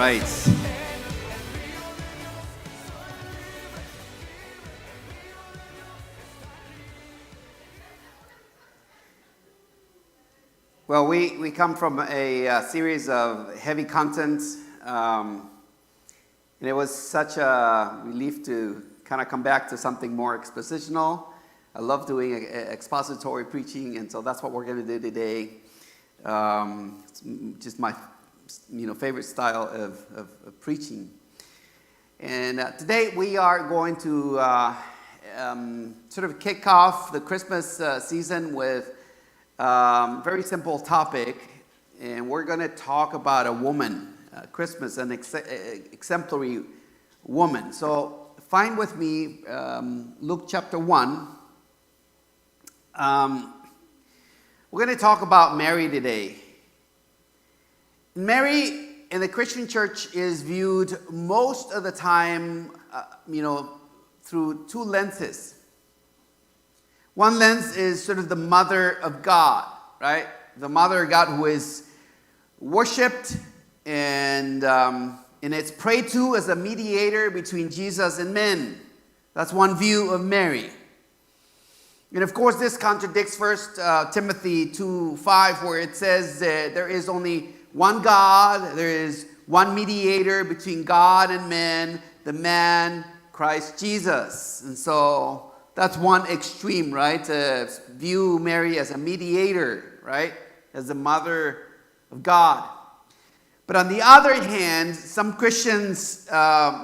right. Well, we come from a series of heavy content, and it was such a relief to kind of come back to something more expositional. I love doing expository preaching, and so that's what we're going to do today. It's just my favorite style of preaching. And today we are going to sort of kick off the Christmas season with very simple topic, and we're going to talk about a woman, Christmas, an exemplary woman. So find with me Luke chapter 1. We're going to talk about Mary today. Mary in the Christian church is viewed most of the time, through two lenses. One lens is sort of the mother of God, right? The mother of God who is worshipped and it's prayed to as a mediator between Jesus and men. That's one view of Mary. And of course, this contradicts 1 Timothy 2:5, where it says that there is only one God, there is one mediator between God and men, the man, Christ Jesus. And so that's one extreme, right? To view Mary as a mediator, right? As the mother of God. But on the other hand, some Christians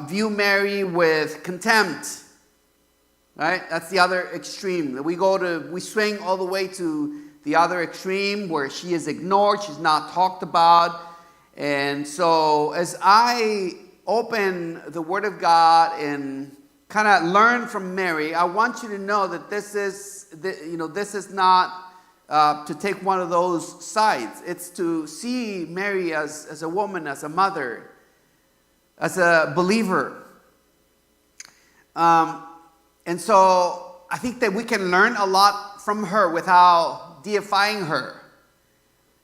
view Mary with contempt. Right? That's the other extreme. We swing all the way to the other extreme where she is ignored, she's not talked about. And so as I open the Word of God and kind of learn from Mary, I want you to know that this is not to take one of those sides. It's to see Mary as a woman, as a mother, as a believer. And so I think that we can learn a lot from her without deifying her.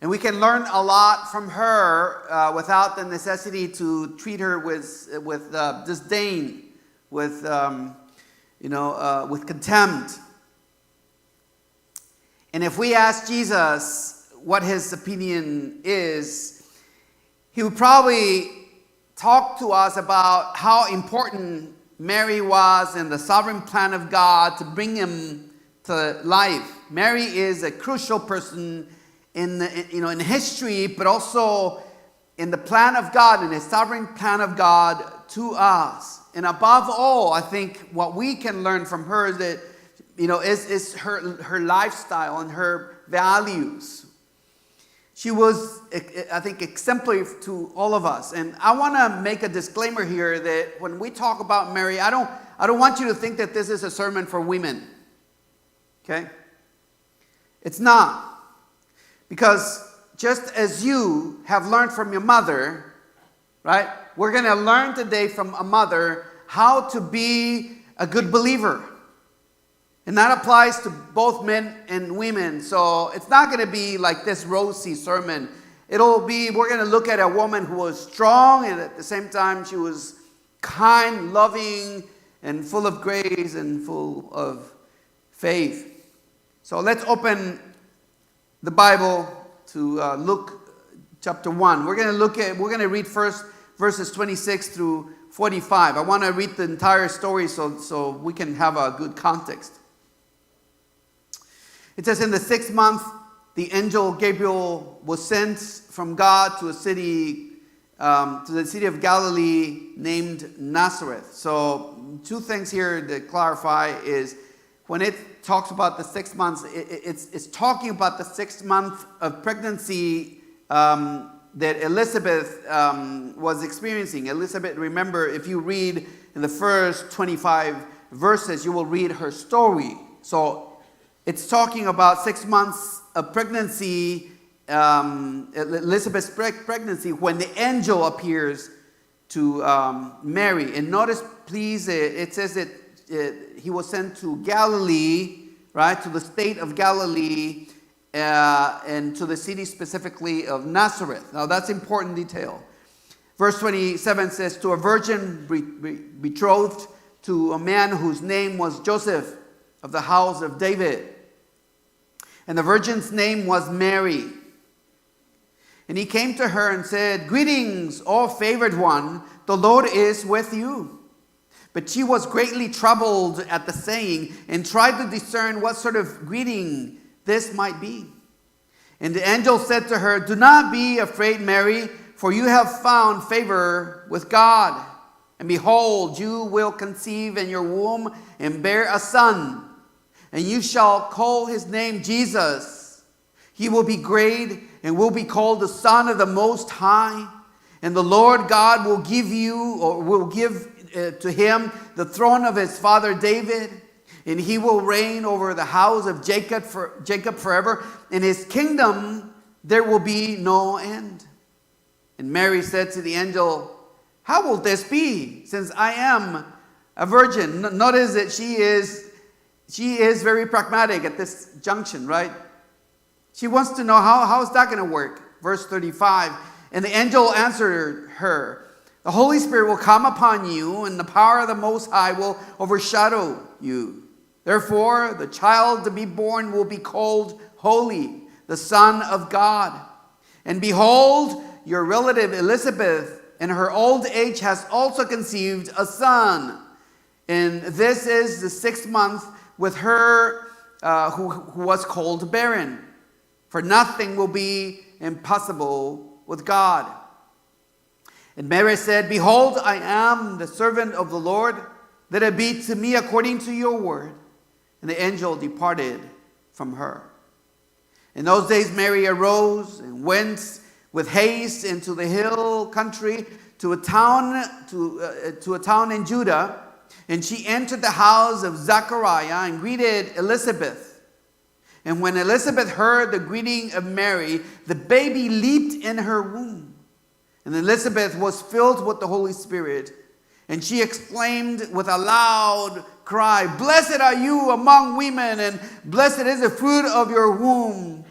And we can learn a lot from her without the necessity to treat her with disdain, with contempt. And if we ask Jesus what his opinion is, he would probably talk to us about how important Mary was in the sovereign plan of God to bring him to life. Mary is a crucial person in history, but also in the plan of God, in the sovereign plan of God to us. And above all, I think what we can learn from her is that, is her lifestyle and her values. She was, I think, exemplary to all of us. And I want to make a disclaimer here that when we talk about Mary, I don't want you to think that this is a sermon for women. Okay? It's not. Because just as you have learned from your mother, right? We're going to learn today from a mother how to be a good believer. And that applies to both men and women. So it's not going to be like this rosy sermon. We're going to look at a woman who was strong, and at the same time she was kind, loving, and full of grace and full of faith. So let's open the Bible to Luke chapter 1. We're going to read first verses 26 through 45. I want to read the entire story so we can have a good context. It says, in the 6th month, the angel Gabriel was sent from God to the city of Galilee named Nazareth. So 2 things here to clarify is when it talks about the 6 months, it's talking about the 6th month of pregnancy that Elizabeth was experiencing. Elizabeth, remember, if you read in the first 25 verses, you will read her story. So it's talking about 6 months of pregnancy, Elizabeth's pregnancy, when the angel appears to Mary. And notice, please, it says that he was sent to Galilee, right, to the state of Galilee, and to the city specifically of Nazareth. Now, that's important detail. Verse 27 says, to a virgin betrothed to a man whose name was Joseph of the house of David. And the virgin's name was Mary. And he came to her and said, greetings, O favored one, the Lord is with you. But she was greatly troubled at the saying and tried to discern what sort of greeting this might be. And the angel said to her, do not be afraid, Mary, for you have found favor with God. And behold, you will conceive in your womb and bear a son, and you shall call his name Jesus. He will be great and will be called the Son of the Most High. And the Lord God will give to him the throne of his father David, and he will reign over the house of Jacob forever. In his kingdom there will be no end. And Mary said to the angel, how will this be, since I am a virgin? Notice that she is very pragmatic at this junction, right? She wants to know how is that going to work? Verse 35, and the angel answered her, the Holy Spirit will come upon you, and the power of the Most High will overshadow you. Therefore, the child to be born will be called Holy, the Son of God. And behold, your relative Elizabeth, in her old age, has also conceived a son. And this is the 6th month with her who was called barren. For nothing will be impossible with God. And Mary said, behold, I am the servant of the Lord. Let it be to me according to your word. And the angel departed from her. In those days Mary arose and went with haste into the hill country to a town in Judah. And she entered the house of Zechariah and greeted Elizabeth. And when Elizabeth heard the greeting of Mary, the baby leaped in her womb. And Elizabeth was filled with the Holy Spirit. And she exclaimed with a loud cry, blessed are you among women, and blessed is the fruit of your womb.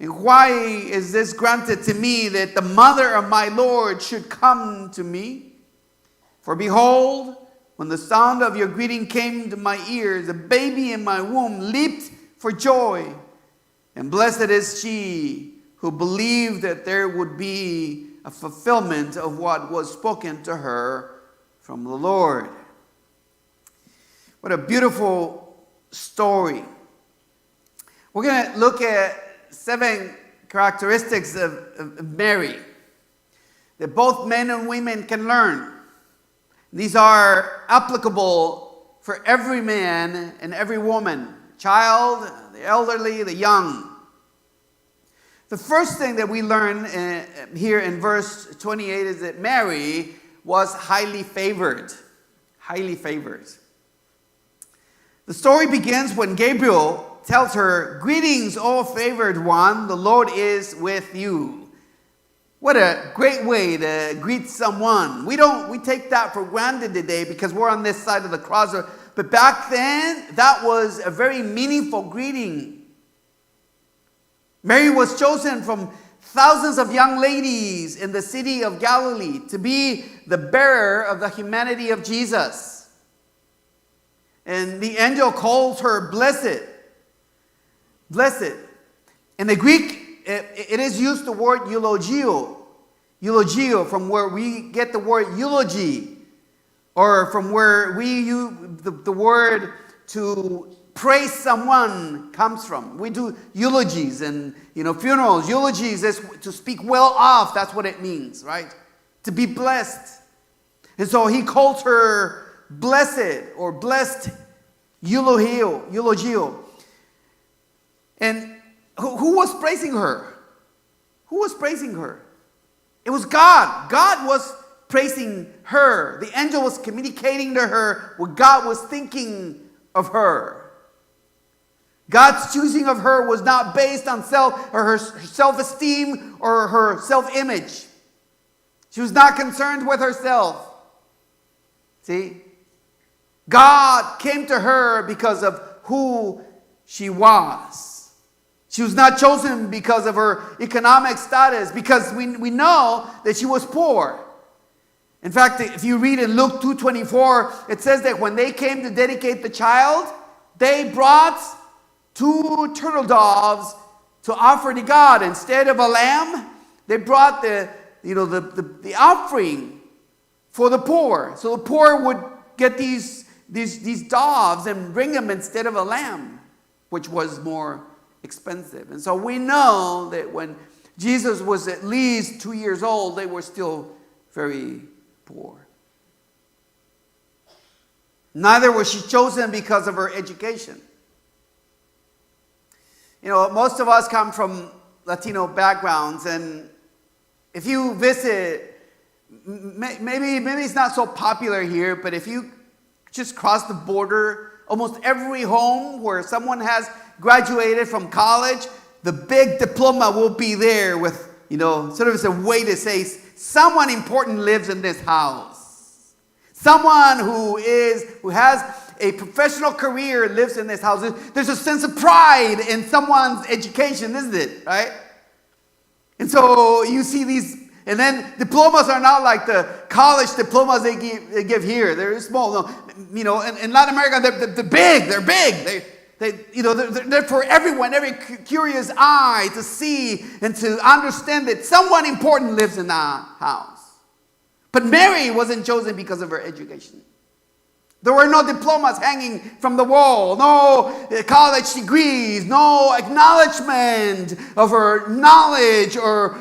And why is this granted to me, that the mother of my Lord should come to me? For behold, when the sound of your greeting came to my ears, the baby in my womb leaped for joy. And blessed is she who believed that there would be a fulfillment of what was spoken to her from the Lord. What a beautiful story. We're going to look at 7 characteristics of Mary that both men and women can learn. These are applicable for every man and every woman, child, the elderly, the young. The first thing that we learn here in verse 28 is that Mary was highly favored. Highly favored. The story begins when Gabriel tells her, greetings, O favored one, the Lord is with you. What a great way to greet someone. We take that for granted today because we're on this side of the cross. But back then, that was a very meaningful greeting. Mary was chosen from thousands of young ladies in the city of Galilee to be the bearer of the humanity of Jesus. And the angel calls her blessed. Blessed. In the Greek, it is used the word eulogio. Eulogio, from where we get the word eulogy. Or from where we use the word to praise someone comes from. We do eulogies and funerals. Eulogies is to speak well of. That's what it means, right? To be blessed. And so he calls her blessed or blessed eulogio. And who was praising her? Who was praising her? It was God. God was praising her. The angel was communicating to her what God was thinking of her. God's choosing of her was not based on self or her self-esteem or her self-image. She was not concerned with herself. See? God came to her because of who she was. She was not chosen because of her economic status, because we know that she was poor. In fact, if you read in Luke 2:24, it says that when they came to dedicate the child, they brought 2 turtle doves to offer to God. Instead of a lamb, they brought the offering for the poor. So the poor would get these doves and bring them instead of a lamb, which was more expensive. And so we know that when Jesus was at least 2 years old, they were still very poor. Neither was she chosen because of her education. Most of us come from Latino backgrounds, and if you visit, maybe it's not so popular here, but if you just cross the border, almost every home where someone has graduated from college, the big diploma will be there with, sort of as a way to say, someone important lives in this house. Someone who has a professional career lives in this house. There's a sense of pride in someone's education, isn't it? Right? And so you see these, and then diplomas are not like the college diplomas they give here. They're small. No, in Latin America, they're big. They're big. They're for everyone, every curious eye to see and to understand that someone important lives in our house. But Mary wasn't chosen because of her education. There were no diplomas hanging from the wall, no college degrees, no acknowledgement of her knowledge or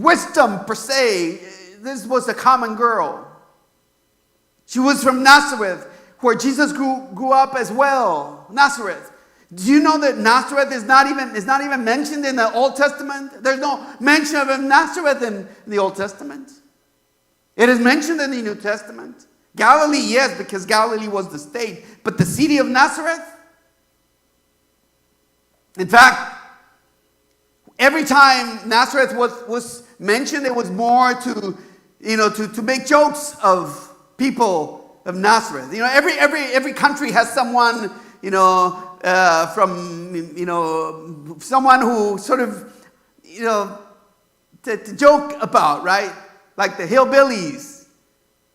wisdom per se. This was a common girl. She was from Nazareth, where Jesus grew up as well. Nazareth. Do you know that Nazareth is not even mentioned in the Old Testament? There's no mention of Nazareth in the Old Testament. It is mentioned in the New Testament. Galilee, yes, because Galilee was the state. But the city of Nazareth? In fact, every time Nazareth was mentioned, it was more to make jokes of people of Nazareth. Every country has someone, from, someone who sort of, to joke about, right? Like the hillbillies,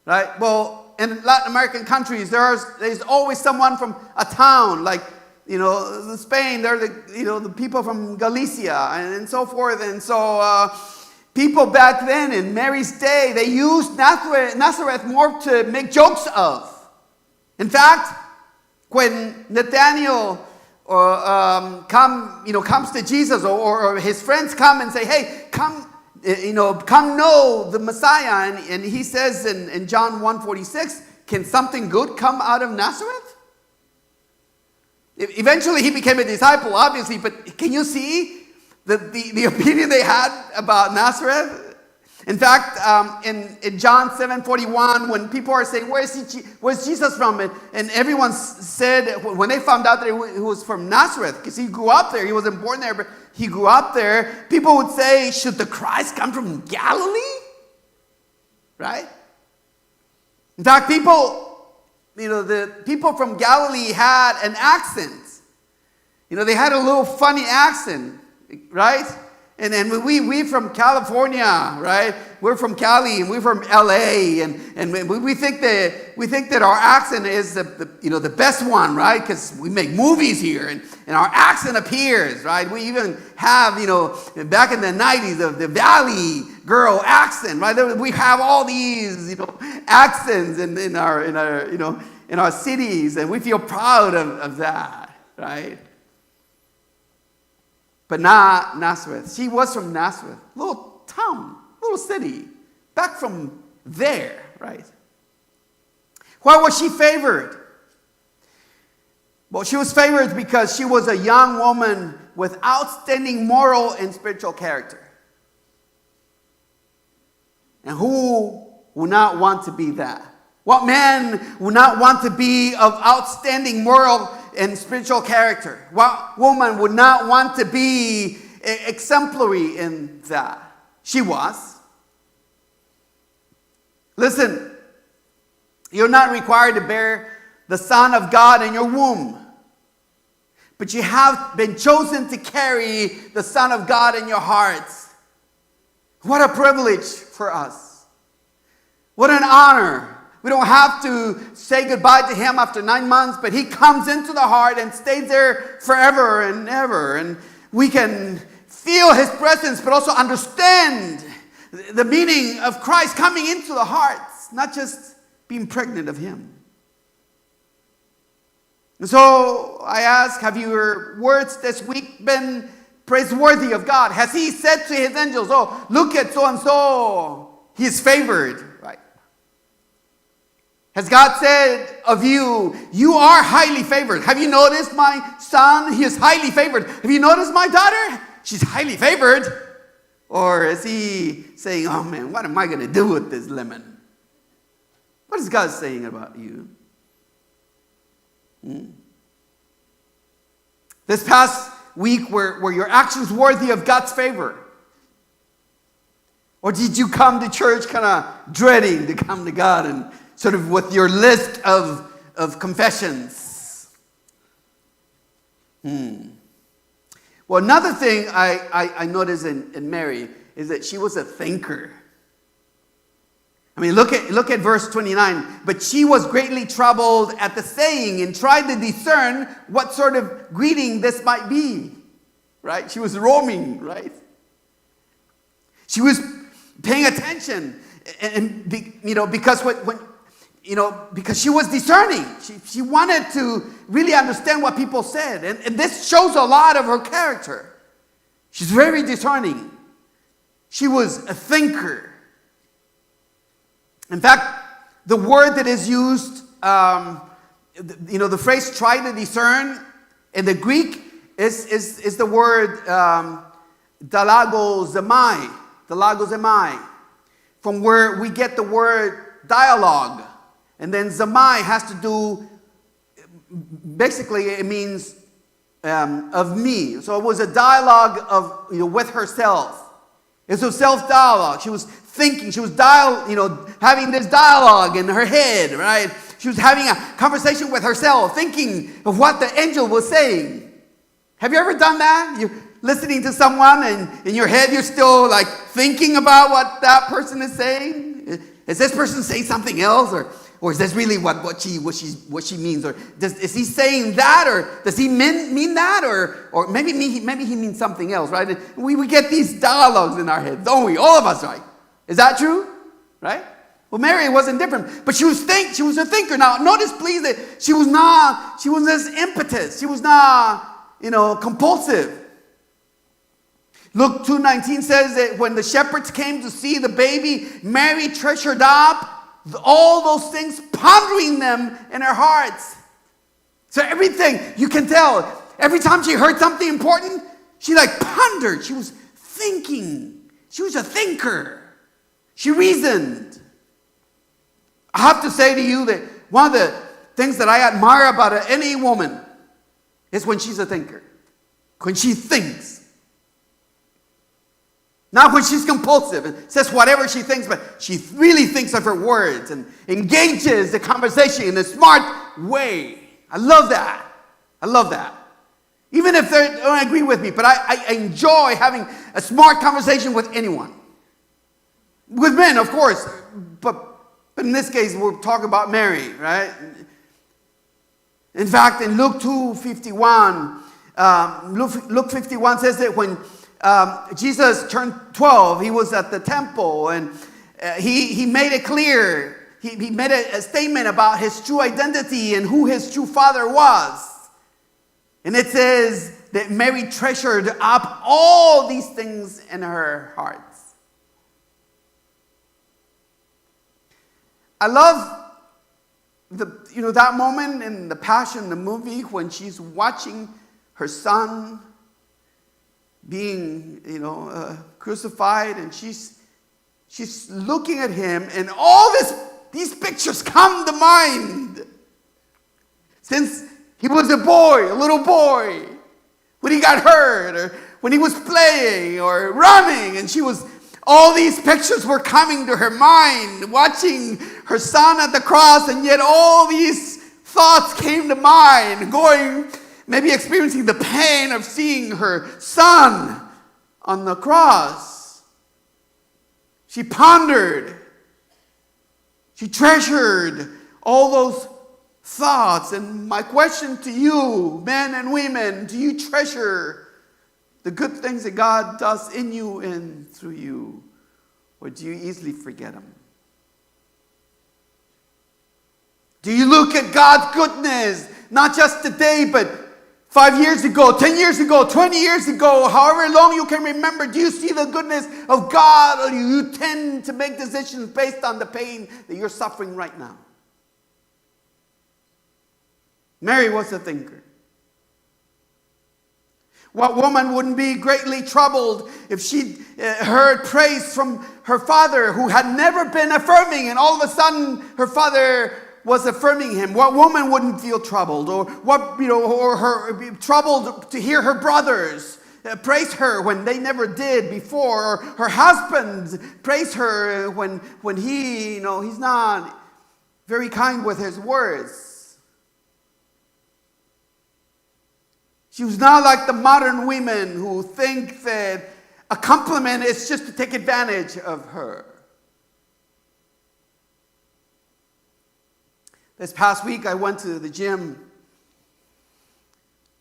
right? Well, in Latin American countries, there's always someone from a town, like, Spain, they're the people from Galicia and so forth. And so people back then in Mary's day, they used Nazareth more to make jokes of. In fact, when Nathaniel comes to Jesus, or his friends come and say, hey, come know the Messiah. And he says in John 1:46, can something good come out of Nazareth? Eventually he became a disciple, obviously, but can you see the opinion they had about Nazareth? In fact, in John 7:41, when people are saying, where's Jesus from? And everyone said, when they found out that he was from Nazareth, because he grew up there, he wasn't born there, but he grew up there, people would say, should the Christ come from Galilee? Right? In fact, the people from Galilee had an accent. They had a little funny accent, right? And we from California, right? We're from Cali and we're from LA, and we think that our accent is the best one, right? Because we make movies here, and our accent appears, right? We even have back in the 90s the Valley Girl accent, right? We have all these accents in our cities, and we feel proud of that, right? But not Nazareth. She was from Nazareth, little town, little city, back from there, right? Why was she favored? Well, she was favored because she was a young woman with outstanding moral and spiritual character. And who would not want to be that? What man would not want to be of outstanding moral and spiritual character? What woman would not want to be exemplary in that? She was. Listen, you're not required to bear the Son of God in your womb, but you have been chosen to carry the Son of God in your hearts. What a privilege for us. What an honor. We don't have to say goodbye to him after 9 months, but he comes into the heart and stays there forever and ever. And we can feel his presence, but also understand the meaning of Christ coming into the hearts, not just being pregnant of him. And so I ask, have your words this week been praiseworthy of God? Has he said to his angels, oh, look at so-and-so, he is favored, right? Has God said of you, you are highly favored? Have you noticed my son? He is highly favored. Have you noticed my daughter? She's highly favored. Or is he saying, oh man, what am I going to do with this lemon? What is God saying about you? This past week, were your actions worthy of God's favor? Or did you come to church kind of dreading to come to God and sort of with your list of confessions? Well, another thing I noticed in Mary is that she was a thinker. I mean, look at verse 29. But she was greatly troubled at the saying and tried to discern what sort of greeting this might be. Right? She was roaming, right? She was paying attention, and because because she was discerning. She wanted to really understand what people said, and this shows a lot of her character. She's very discerning. She was a thinker. In fact, the word that is used, the phrase "try to discern" in the Greek is the word dalagozomai, from where we get the word dialogue, and then zamai has to do. Basically, it means of me. So it was a dialogue of with herself. It's a self-dialogue. She was thinking. She was having this dialogue in her head, right? She was having a conversation with herself, thinking of what the angel was saying. Have you ever done that? You're listening to someone, and in your head you're still like thinking about what that person is saying. Is this person saying something else, or is this really what she means? Or is he saying that, or does he mean that, or maybe he means something else, right? We get these dialogues in our heads, don't we? All of us, right? Is that true? Right? Well, Mary wasn't different, but she was a thinker. Now, notice, please, that she was this impetus. She was not, compulsive. Luke 2:19 says that when the shepherds came to see the baby, Mary treasured up all those things, pondering them in her hearts. So everything, you can tell, every time she heard something important, she pondered. She was thinking. She was a thinker. She reasoned. I have to say to you that one of the things that I admire about any woman is when she's a thinker. When she thinks. Not when she's compulsive and says whatever she thinks, but she really thinks of her words and engages the conversation in a smart way. I love that. Even if they don't agree with me, but I enjoy having a smart conversation with anyone. With men, of course, but in this case, we're talking about Mary, right? In fact, in Luke 2:51, Luke 51 says that when Jesus turned 12, he was at the temple, and he made it clear. He made a statement about his true identity and who his true father was. And it says that Mary treasured up all these things in her heart. I love that moment in the Passion, the movie, when she's watching her son being, crucified, and she's looking at him, and all these pictures come to mind. Since he was a little boy, when he got hurt, or when he was playing or running, and all these pictures were coming to her mind, watching her son at the cross, and yet all these thoughts came to mind, maybe experiencing the pain of seeing her son on the cross. She pondered She treasured all those thoughts. And my question to you, men and women, do you treasure the good things that God does in you and through you? Or do you easily forget them? Do you look at God's goodness, not just today, but 5 years ago, 10 years ago, 20 years ago, however long you can remember? Do you see the goodness of God, or do you tend to make decisions based on the pain that you're suffering right now? Mary was a thinker. What woman wouldn't be greatly troubled if she heard praise from her father, who had never been affirming, and all of a sudden her father was affirming him? What woman wouldn't feel troubled, or her troubled to hear her brothers praise her when they never did before, or her husband praise her when he's not very kind with his words? She was not like the modern women who think that a compliment is just to take advantage of her. This past week, I went to the gym.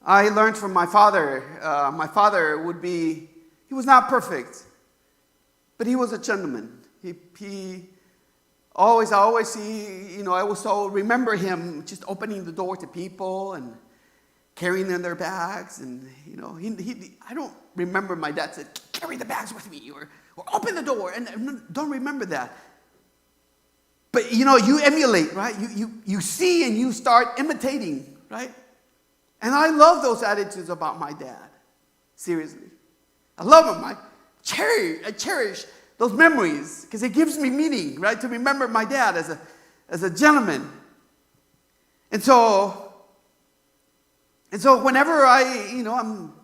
I learned from my father. My father he was not perfect, but he was a gentleman. I also remember him just opening the door to people and carrying in their bags. And, I don't remember my dad said, carry the bags with me, or open the door. And don't remember that. But, you emulate, right? You see and you start imitating, right? And I love those attitudes about my dad. Seriously. I love him. I cherish those memories because it gives me meaning, right? To remember my dad as a gentleman. And so whenever I'm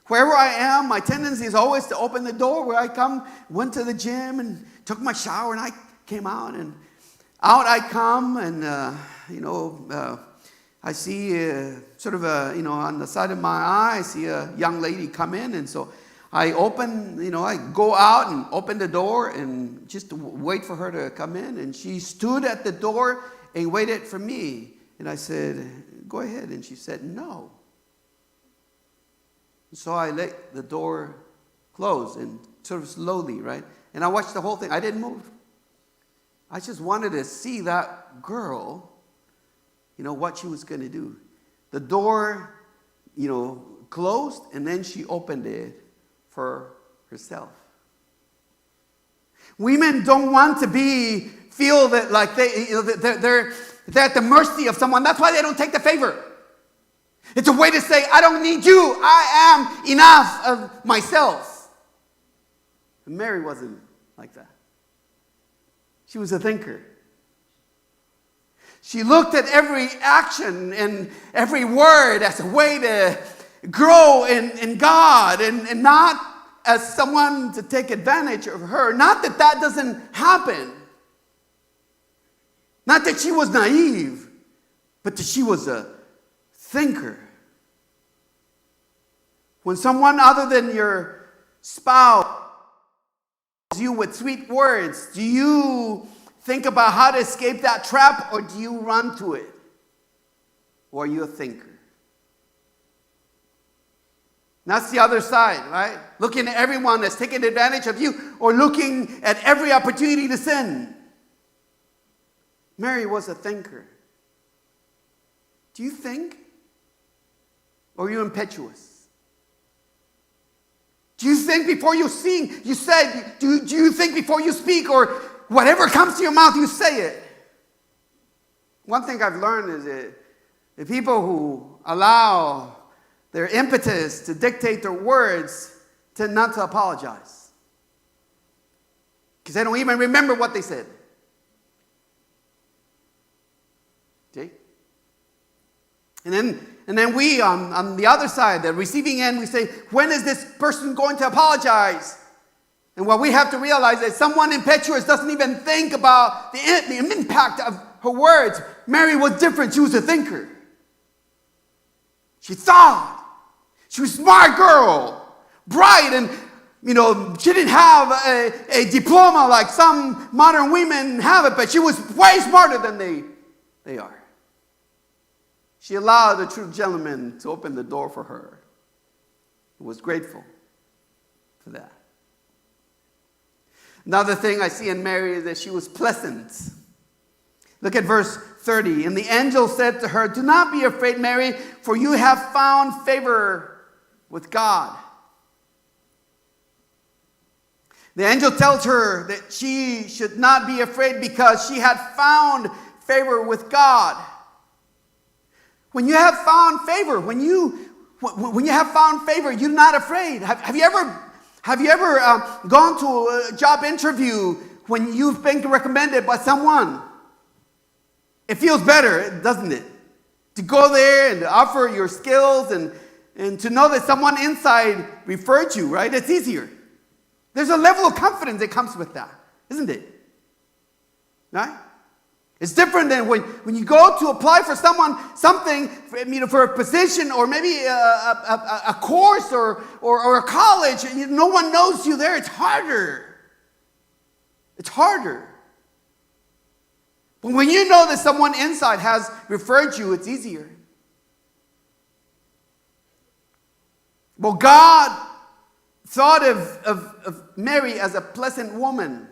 wherever I am, my tendency is always to open the door where I went to the gym and took my shower, and I came out, and out I come, and I see on the side of my eye, I see a young lady come in, and so I go out and open the door and just wait for her to come in, and she stood at the door and waited for me, and I said, "Go ahead," and she said, "No." So I let the door close, and sort of slowly, right? And I watched the whole thing. I didn't move. I just wanted to see that girl, what she was going to do. The door, closed, and then she opened it for herself. Women don't want to feel that like they're at the mercy of someone. That's why they don't take the favor. It's a way to say, I don't need you. I am enough of myself. And Mary wasn't like that. She was a thinker. She looked at every action and every word as a way to grow in God, and not as someone to take advantage of her. Not that doesn't happen. Not that she was naive, but that she was a thinker. When someone other than your spouse you with sweet words, do you think about how to escape that trap, or do you run to it? Or are you a thinker? That's the other side, right? Looking at everyone that's taking advantage of you, or looking at every opportunity to sin. Mary was a thinker. Do you think? Or are you impetuous? Do you think before you sing? You said, do you think before you speak, or whatever comes to your mouth, you say it? One thing I've learned is that the people who allow their impetus to dictate their words tend not to apologize, because they don't even remember what they said. Okay? And then we, on the other side, the receiving end, we say, when is this person going to apologize? And what we have to realize is someone impetuous doesn't even think about the impact of her words. Mary was different. She was a thinker. She thought. She was a smart girl. Bright. And She didn't have a diploma like some modern women have it, but she was way smarter than they are. She allowed the true gentleman to open the door for her. He was grateful for that. Another thing I see in Mary is that she was pleasant. Look at verse 30. And the angel said to her, "Do not be afraid, Mary, for you have found favor with God." The angel tells her that she should not be afraid because she had found favor with God. When you have found favor, when you have found favor, you're not afraid. Have you ever gone to a job interview when you've been recommended by someone? It feels better, doesn't it? To go there and to offer your skills and to know that someone inside referred you, right? It's easier. There's a level of confidence that comes with that, isn't it? Right? It's different than when you go to apply for something, for a position or maybe a course or a college, and no one knows you there. It's harder. It's harder. But when you know that someone inside has referred you, it's easier. Well, God thought of Mary as a pleasant woman.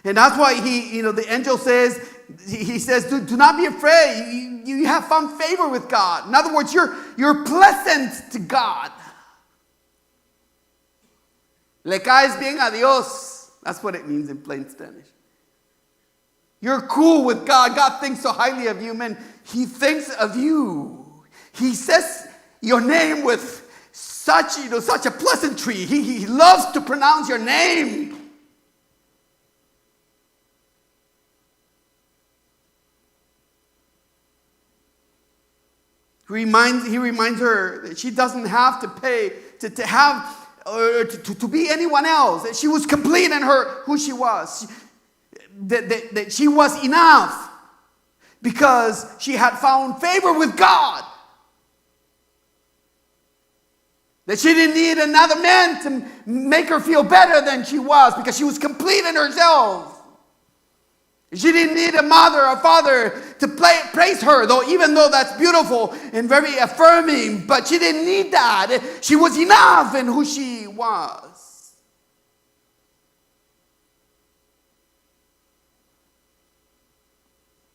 And that's why the angel says, he says, do not be afraid. You have found favor with God. In other words, you're pleasant to God. Le caes bien a Dios. That's what it means in plain Spanish. You're cool with God. God thinks so highly of you, man. He thinks of you. He says your name with such a pleasantry. He loves to pronounce your name. He reminds her that she doesn't have to pay to have or to be anyone else. That she was complete in who she was. That she was enough because she had found favor with God. That she didn't need another man to make her feel better than she was because she was complete in herself. She didn't need a mother or father to praise her, even though that's beautiful and very affirming, but she didn't need that. She was enough in who she was.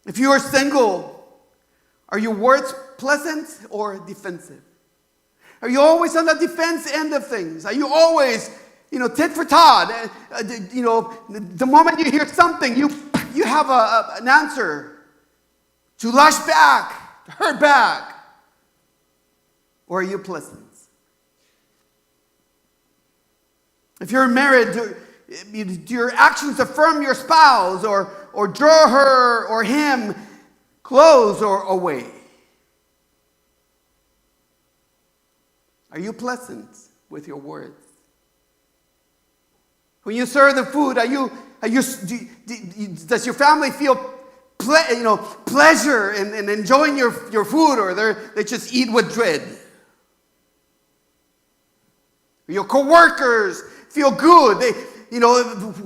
If you are single, are your words pleasant or defensive? Are you always on the defense end of things? Are you always, tit for tat? The moment you hear something, you have an answer to lash back, to hurt back. Or are you pleasant? If you're married, do your actions affirm your spouse or draw her or him close or away? Are you pleasant with your words? When you serve the food, does your family feel pleasure in enjoying your food, or they just eat with dread? Your coworkers feel good.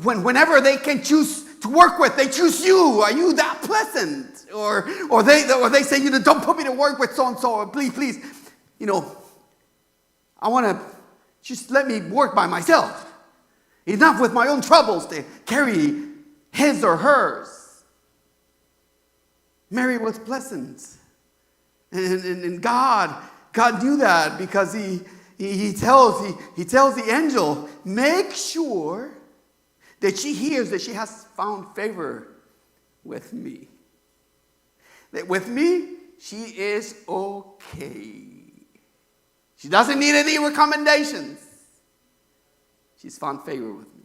Whenever they can choose to work with, they choose you. Are you that pleasant? Or they say, don't put me to work with so and so. Please, I want to just let me work by myself. Enough with my own troubles to carry his or hers. Mary was pleasant. And God knew that because he tells the angel, make sure that she hears that she has found favor with me. That with me, she is okay. She doesn't need any recommendations. She's found favor with me.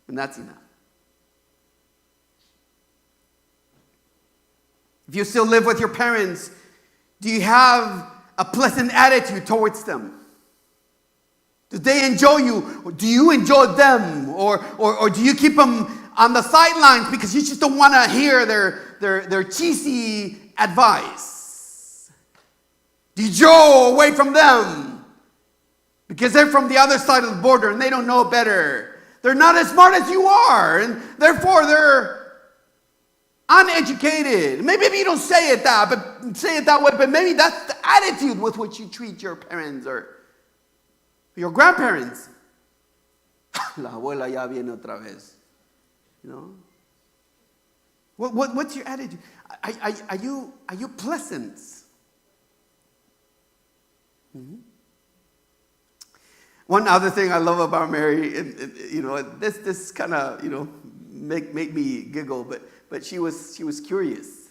And that's enough. If you still live with your parents, do you have a pleasant attitude towards them? Do they enjoy you? Or do you enjoy them? Or do you keep them on the sidelines because you just don't want to hear their cheesy advice? Do you draw away from them Because they're from the other side of the border and they don't know better. They're not as smart as you are, and therefore they're uneducated. Maybe you don't say it that way, but maybe that's the attitude with which you treat your parents or your grandparents. La abuela ya viene otra vez. You know? What's your attitude? Are you pleasant? Mm-hmm. One other thing I love about Mary, this kind of make me giggle, but she was curious.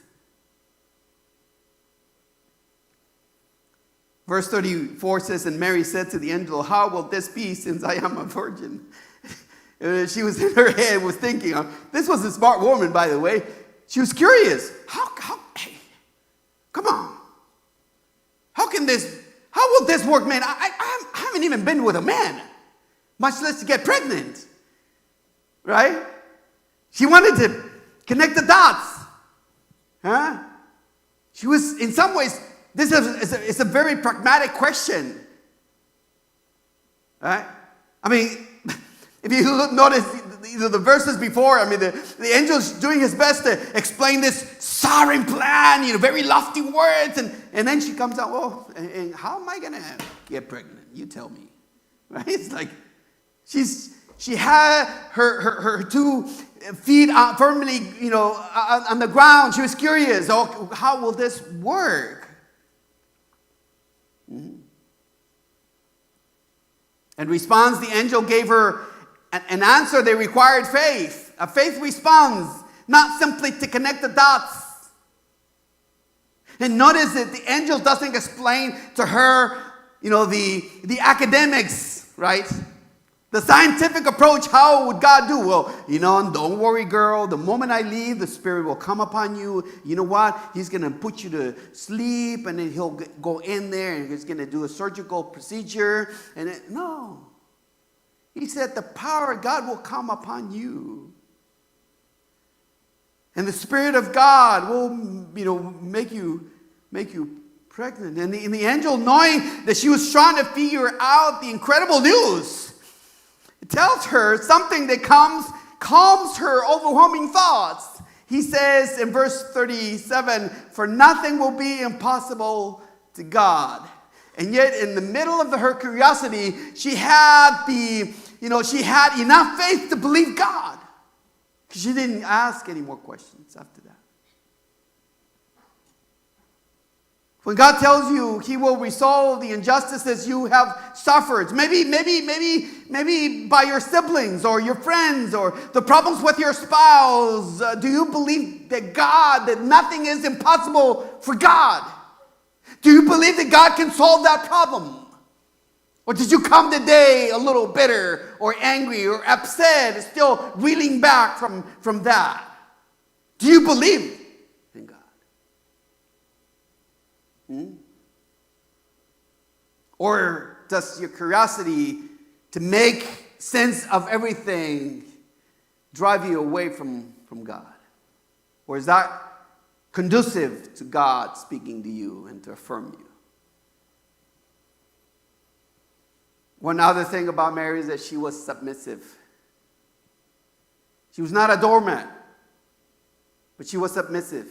Verse 34 says, and Mary said to the angel, how will this be since I am a virgin? She was in her head, was thinking, this was a smart woman, by the way. She was curious. Hey, come on. How will this work, man? I haven't even been with a man, much less to get pregnant. Right? She wanted to connect the dots. Huh? She was, in some ways, this is a very pragmatic question. Right? I mean, if you notice the verses before, the angel's doing his best to explain this sovereign plan, very lofty words, and then she comes out, well, and how am I going to get pregnant? You tell me. Right? It's like she had her 2 feet firmly, on the ground. She was curious. Oh, how will this work? Mm-hmm. In response, the angel gave her an answer that required faith. A faith response, not simply to connect the dots. And notice that the angel doesn't explain to her, the academics, right? The scientific approach, how would God do? Well, don't worry, girl. The moment I leave, the Spirit will come upon you. You know what? He's going to put you to sleep, and then he'll go in there, and he's going to do a surgical procedure. No. He said the power of God will come upon you. And the Spirit of God will, make you pregnant. And the angel, knowing that she was trying to figure out the incredible news, it tells her something that calms her overwhelming thoughts. He says in verse 37, for nothing will be impossible to God. And yet, in the middle of her curiosity, she had enough faith to believe God. Because she didn't ask any more questions after that. When God tells you He will resolve the injustices you have suffered, maybe by your siblings or your friends or the problems with your spouse, do you believe that nothing is impossible for God? Do you believe that God can solve that problem? Or did you come today a little bitter or angry or upset, still reeling back from that? Do you believe in God? Or does your curiosity to make sense of everything drive you away from God? Or is that conducive to God speaking to you and to affirm you? One other thing about Mary is that she was submissive. She was not a doormat, but she was submissive.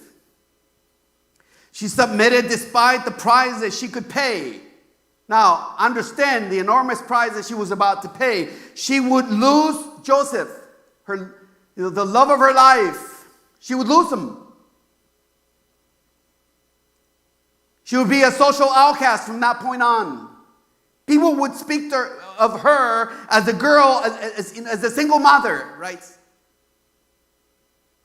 She submitted despite the price that she could pay. Now, understand the enormous price that she was about to pay. She would lose Joseph, the love of her life. She would lose him. She would be a social outcast from that point on. People would speak of her as a girl, as a single mother, right?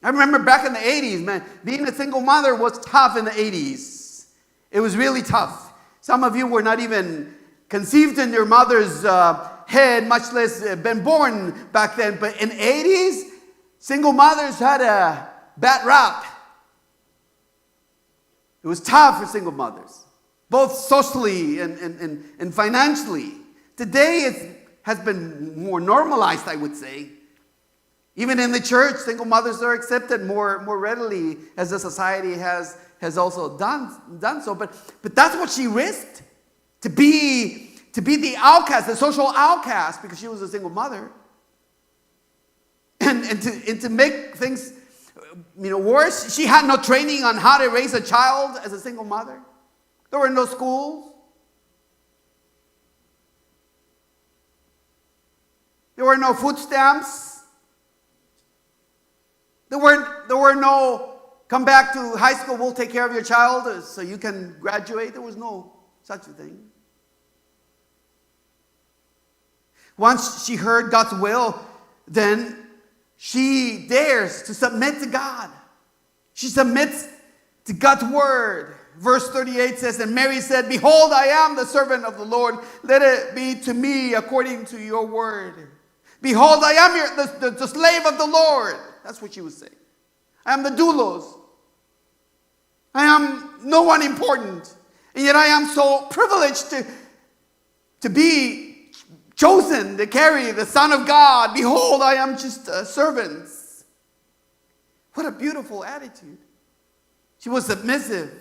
I remember back in the 80s, man, being a single mother was tough in the 80s. It was really tough. Some of you were not even conceived in your mother's head, much less been born back then. But in the 80s, single mothers had a bad rap. It was tough for single mothers, both socially and financially. Today it has been more normalized, I would say. Even in the church, single mothers are accepted more readily as the society has also done so. But that's what she risked, to be to be the outcast, the social outcast, because she was a single mother. And to make things worse, she had no training on how to raise a child as a single mother. There were no schools. There were no food stamps. There were no, come back to high school, we'll take care of your child so you can graduate. There was no such a thing. Once she heard God's will, then she dares to submit to God. She submits to God's word. Verse 38 says, and Mary said, behold, I am the servant of the Lord. Let it be to me according to your word. Behold, I am the slave of the Lord. That's what she was saying. I am the doulos. I am no one important. And yet I am so privileged to be chosen to carry the Son of God. Behold, I am just a servant. What a beautiful attitude. She was submissive.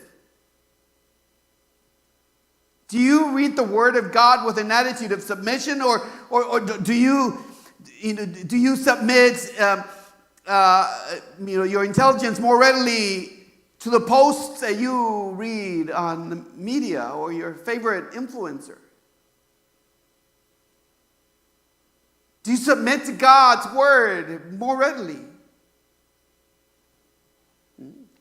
Do you read the Word of God with an attitude of submission, or do you submit your intelligence more readily to the posts that you read on the media or your favorite influencer? Do you submit to God's word more readily?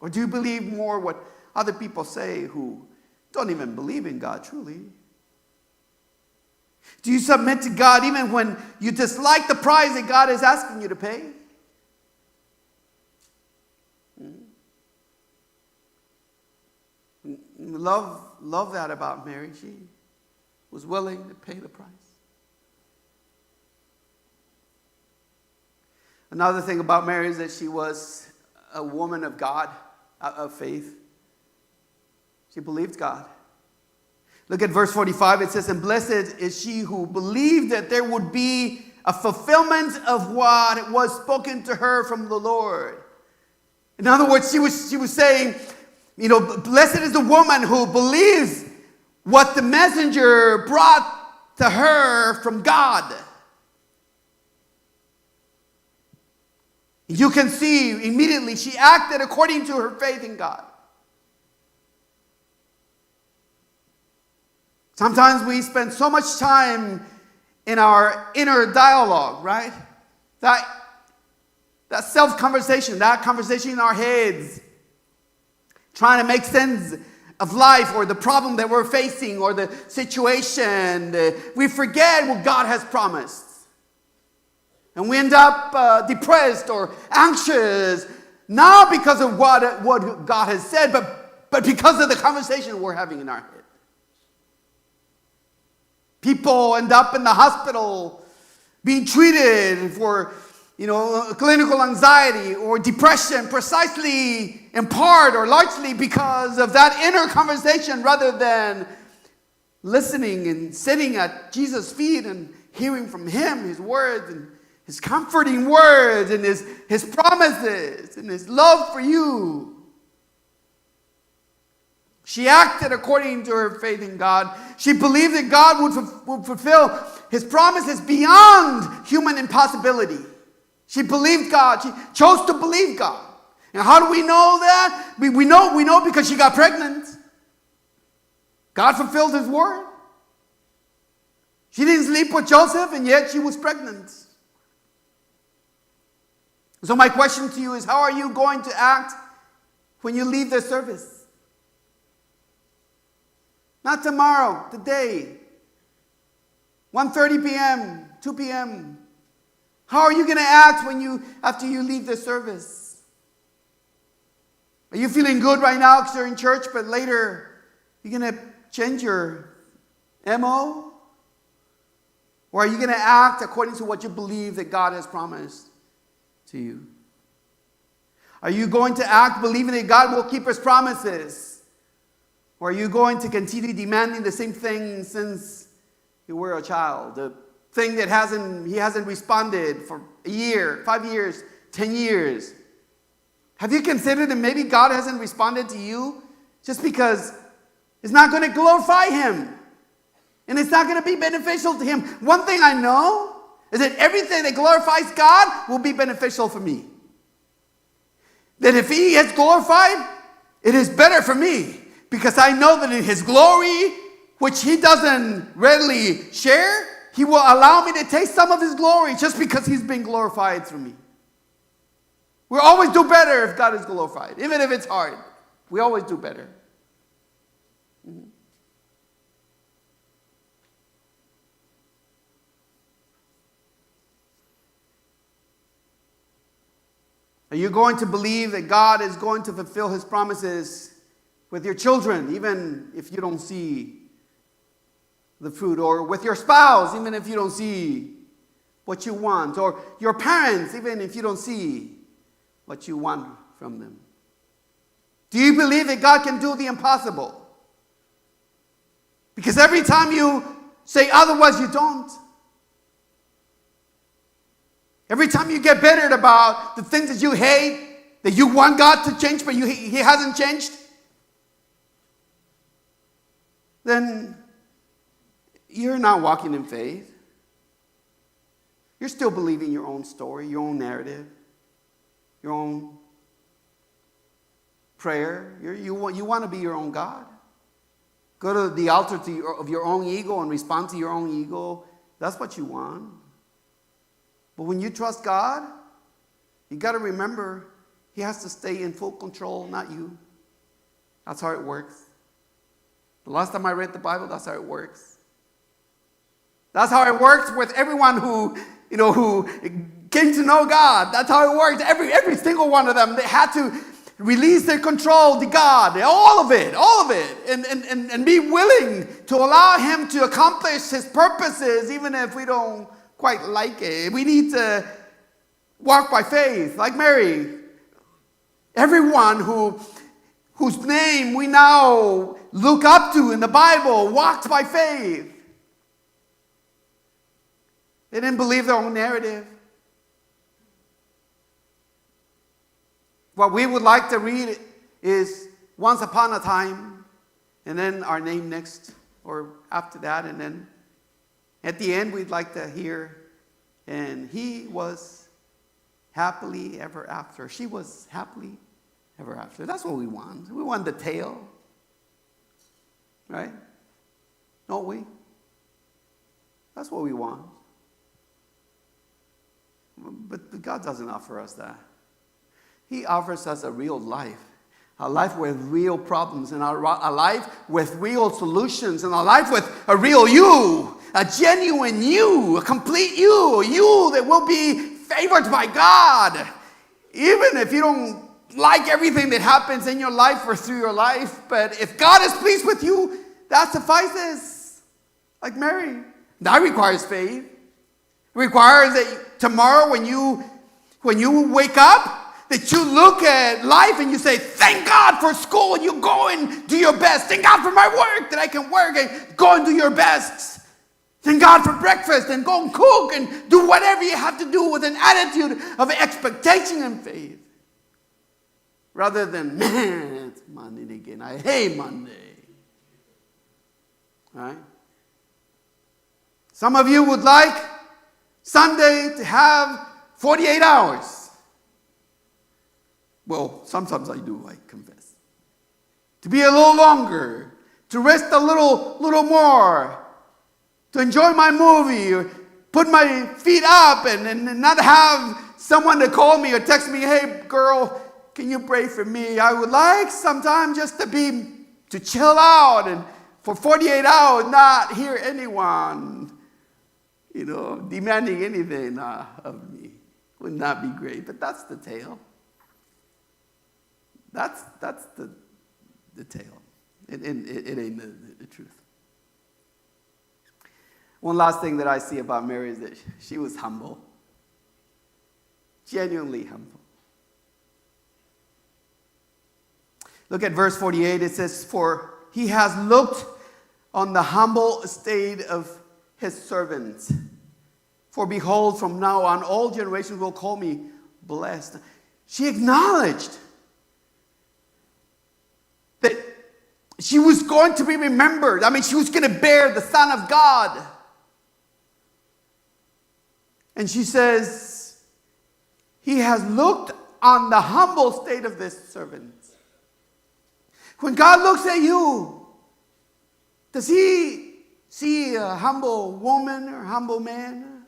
Or do you believe more what other people say who don't even believe in God truly? Do you submit to God even when you dislike the price that God is asking you to pay? Love that about Mary. She was willing to pay the price. Another thing about Mary is that she was a woman of God, of faith. She believed God. Look at verse 45. It says, and blessed is she who believed that there would be a fulfillment of what was spoken to her from the Lord. In other words, she was saying, blessed is the woman who believes what the messenger brought to her from God. You can see immediately she acted according to her faith in God. Sometimes we spend so much time in our inner dialogue, right? That self-conversation, that conversation in our heads, trying to make sense of life or the problem that we're facing or the situation. We forget what God has promised. And we end up depressed or anxious, not because of what God has said, but because of the conversation we're having in our head. People end up in the hospital being treated for, clinical anxiety or depression, precisely in part or largely because of that inner conversation, rather than listening and sitting at Jesus' feet and hearing from him, his words and his comforting words and his promises and his love for you. She acted according to her faith in God. She believed that God would fulfill his promises beyond human impossibility. She believed God. She chose to believe God. And how do we know that? We know because she got pregnant. God fulfilled his word. She didn't sleep with Joseph, and yet she was pregnant. So my question to you is, how are you going to act when you leave the service? Not tomorrow, today. 1:30 p.m., 2 p.m. How are you going to act after you leave the service? Are you feeling good right now because you're in church, but later you're going to change your MO? Or are you going to act according to what you believe that God has promised to you? Are you going to act believing that God will keep his promises? Or are you going to continue demanding the same thing since you were a child? The thing that he hasn't responded for a year, 5 years, 10 years. Have you considered that maybe God hasn't responded to you just because it's not going to glorify him And it's not going to be beneficial to him. One thing I know is that everything that glorifies God will be beneficial for me. That if he is glorified, it is better for me. Because I know that in his glory, which he doesn't readily share, he will allow me to taste some of his glory just because he's been glorified through me. We'll always do better if God is glorified. Even if it's hard, we always do better. Mm-hmm. Are you going to believe that God is going to fulfill his promises with your children, even if you don't see the fruit, or with your spouse, even if you don't see what you want, or your parents, even if you don't see what you want from them? Do you believe that God can do the impossible? Because every time you say otherwise, you don't. Every time you get bittered about the things that you hate, that you want God to change, but he hasn't changed, then you're not walking in faith. You're still believing your own story, your own narrative, your own prayer. You want to be your own God. Go to the altar of your own ego and respond to your own ego. That's what you want. But when you trust God, you got to remember he has to stay in full control, not you. That's how it works. The last time I read the Bible, that's how it works. That's how it works with everyone who came to know God. That's how it works. Every single one of them, they had to release their control to God. All of it. And be willing to allow him to accomplish his purposes, even if we don't quite like it. We need to walk by faith, like Mary. Everyone whose name we now look up to in the Bible walked by faith. They didn't believe their own narrative. What we would like to read is once upon a time, and then our name next, or after that, and then at the end we'd like to hear, and he was happily ever after. She was happily ever after. That's what we want. We want the tale. Right? Don't we? That's what we want. But God doesn't offer us that. He offers us a real life. A life with real problems, and a life with real solutions, and a life with a real you, a genuine you, a complete you that will be favored by God. Even if you don't like everything that happens in your life or through your life, but if God is pleased with you, that suffices. Like Mary. That requires faith. It requires that tomorrow when you wake up, that you look at life and you say, thank God for school, and you go and do your best. Thank God for my work, that I can work and go and do your best. Thank God for breakfast, and go and cook and do whatever you have to do with an attitude of expectation and faith. Rather than, man, it's Monday again. I hate Monday. Right? Some of you would like Sunday to have 48 hours. Well, sometimes I do, I confess. To be a little longer, to rest a little more, to enjoy my movie, or put my feet up and not have someone to call me or text me, hey girl, can you pray for me? I would like sometimes just to chill out and for 48 hours not hear anyone, demanding anything of me. Would not be great, but that's the tale. That's the tale. It ain't the truth. One last thing that I see about Mary is that she was humble. Genuinely humble. Look at verse 48. It says, for he has looked on the humble estate of his servants. For behold, from now on, all generations will call me blessed. She acknowledged that she was going to be remembered. I mean, she was going to bear the Son of God. And she says, He has looked on the humble state of this servant. When God looks at you, does He see a humble woman or humble man?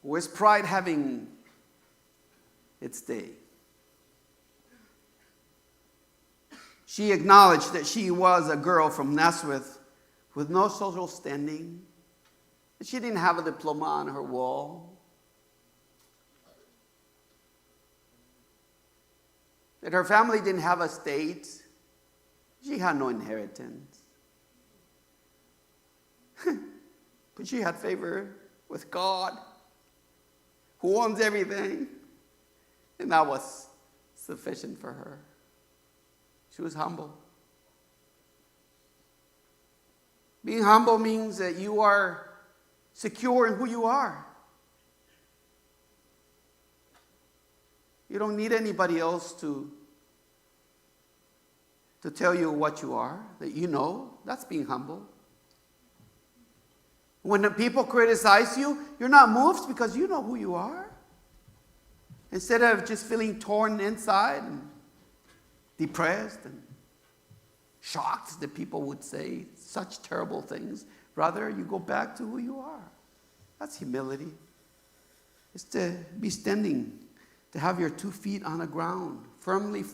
Or is pride having its day? She acknowledged that she was a girl from Nazareth with no social standing. She didn't have a diploma on her wall. That her family didn't have a estate. She had no inheritance. But she had favor with God, who owns everything. And that was sufficient for her. She was humble. Being humble means that you are secure in who you are. You don't need anybody else to tell you what you are, that you know. That's being humble. When the people criticize you, you're not moved because you know who you are. Instead of just feeling torn inside and depressed and shocked that people would say such terrible things, rather you go back to who you are. That's humility. It's to be standing, to have your 2 feet on the ground, firmly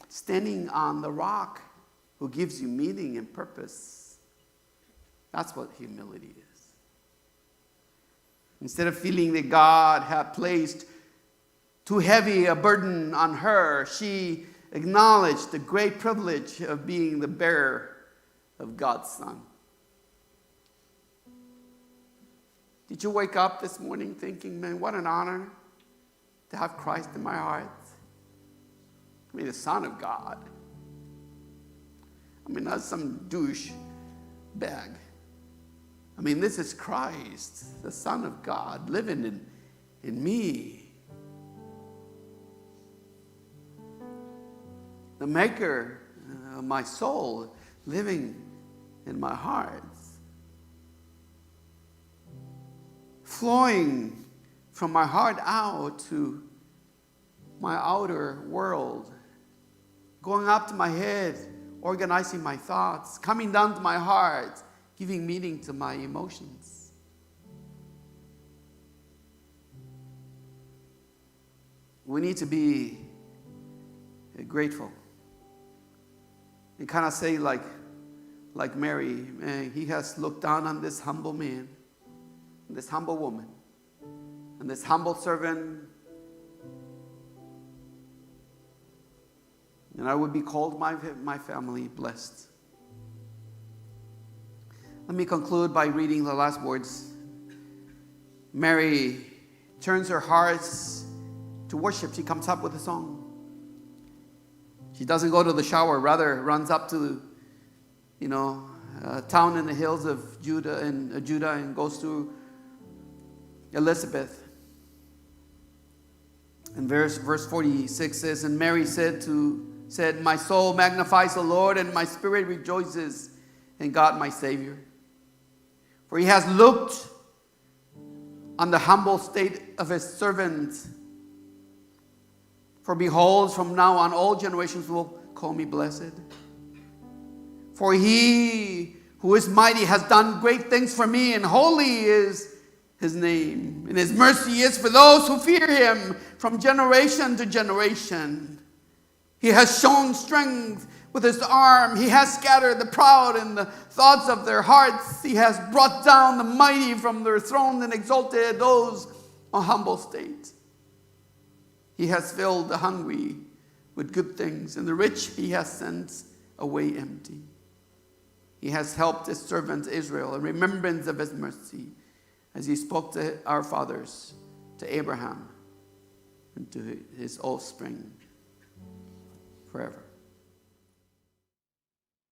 standing on the rock who gives you meaning and purpose. That's what humility is. Instead of feeling that God had placed too heavy a burden on her, she acknowledged the great privilege of being the bearer of God's Son. Did you wake up this morning thinking, man, what an honor to have Christ in my heart? I mean, the Son of God. I mean, not some douche bag. I mean, this is Christ, the Son of God, living in me. The maker of my soul, living in my heart. Flowing from my heart out to my outer world. Going up to my head, organizing my thoughts. Coming down to my heart, giving meaning to my emotions. We need to be grateful. And kind of say like Mary, man, He has looked down on this humble man, this humble woman, and this humble servant. And I would be called my family blessed. Let me conclude by reading the last words. Mary turns her hearts to worship. She comes up with a song. She doesn't go to the shower, rather runs up to, a town in the hills of Judah and goes to Elizabeth. And verse 46 says, and Mary said, my soul magnifies the Lord, and my spirit rejoices in God my Savior. For He has looked on the humble state of His servant. For behold, from now on all generations will call me blessed. For He who is mighty has done great things for me, and holy is His name. And His mercy is for those who fear Him from generation to generation. He has shown strength with His arm. He has scattered the proud in the thoughts of their hearts. He has brought down the mighty from their thrones and exalted those on humble state. He has filled the hungry with good things, and the rich He has sent away empty. He has helped His servant Israel in remembrance of His mercy, as He spoke to our fathers, to Abraham, and to his offspring forever.